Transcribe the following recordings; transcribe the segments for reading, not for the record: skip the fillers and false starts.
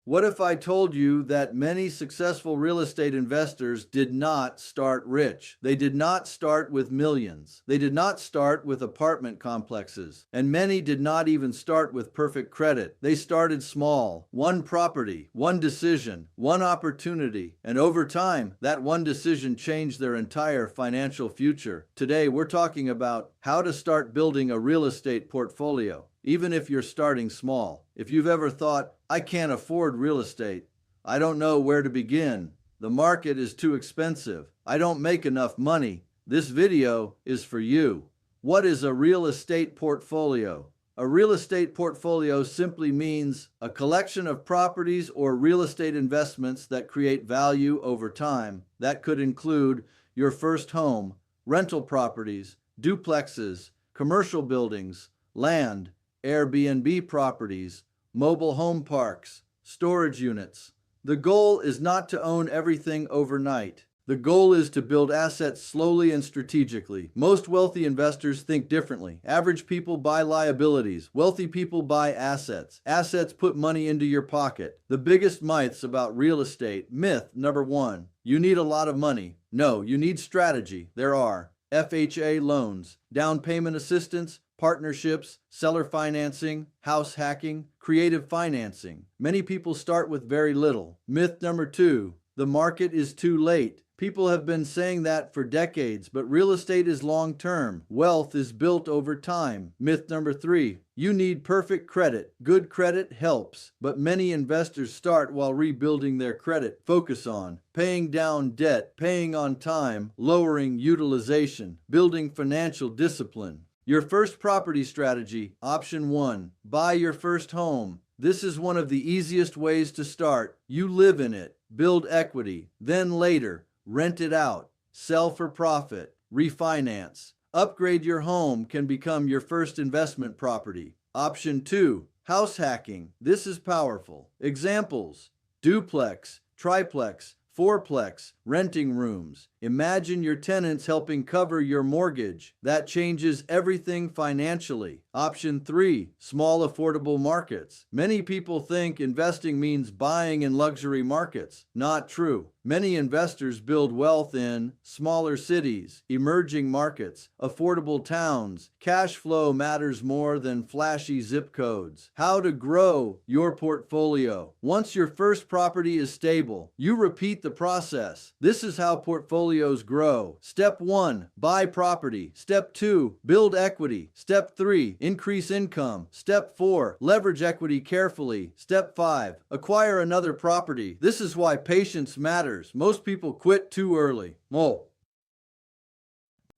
What if I told you that many successful real estate investors did not start rich? They did not start with millions. They did not start with apartment complexes. And many did not even start with perfect credit. They started small. One property, one decision, one opportunity. And over time, that one decision changed their entire financial future. Today, we're talking about how to start building a real estate portfolio, even if you're starting small. If you've ever thought, I can't afford real estate, I don't know where to begin, the market is too expensive, I don't make enough money, this video is for you. What is a real estate portfolio? A real estate portfolio simply means a collection of properties or real estate investments that create value over time. That could include your first home, rental properties, duplexes, commercial buildings, land, Airbnb properties, mobile home parks, storage units. The goal is not to own everything overnight. The goal is to build assets slowly and strategically. Most wealthy investors think differently. Average people buy liabilities. Wealthy people buy assets. Assets put money into your pocket. The biggest myths about real estate. Myth number 1. You need a lot of money. No, you need strategy. There are FHA loans, down payment assistance, partnerships, seller financing, house hacking, creative financing. Many people start with very little. Myth number 2, the market is too late. People have been saying that for decades, but real estate is long-term. Wealth is built over time. Myth number 3, you need perfect credit. Good credit helps, but many investors start while rebuilding their credit. Focus on paying down debt, paying on time, lowering utilization, building financial discipline. Your first property strategy. Option 1, buy your first home. This is one of the easiest ways to start. You live in it, build equity, then later, rent it out, sell for profit, refinance. Upgrade your home can become your first investment property. Option 2, house hacking. This is powerful. Examples: duplex, triplex, fourplex, renting rooms. Imagine your tenants helping cover your mortgage. That changes everything financially. Option 3, small affordable markets. Many people think investing means buying in luxury markets. Not true. Many investors build wealth in smaller cities, emerging markets, affordable towns. Cash flow matters more than flashy zip codes. How to grow your portfolio. Once your first property is stable, you repeat the process. This is how portfolios grow. Step 1, buy property. Step 2, build equity. Step 3, increase income. Step 4, leverage equity carefully. Step 5, acquire another property. This is why patience matters. Most people quit too early.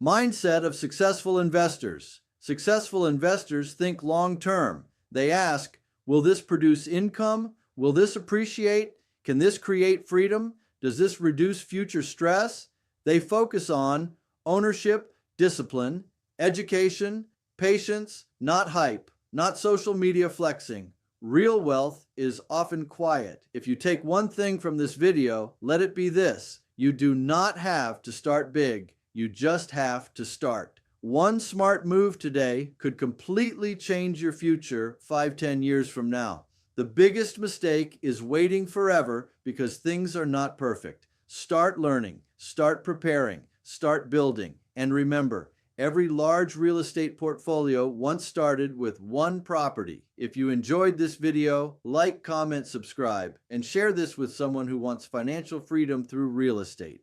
Mindset of successful investors. Successful investors think long-term. They ask, will this produce income? Will this appreciate? Can this create freedom? Does this reduce future stress? They focus on ownership, discipline, education, patience, not hype, not social media flexing. Real wealth is often quiet. If you take one thing from this video, let it be this: you do not have to start big. You just have to start. One smart move today could completely change your future 5-10 years from now. The biggest mistake is waiting forever because things are not perfect. Start learning, start preparing, start building. And remember, every large real estate portfolio once started with one property. If you enjoyed this video, like, comment, subscribe, and share this with someone who wants financial freedom through real estate.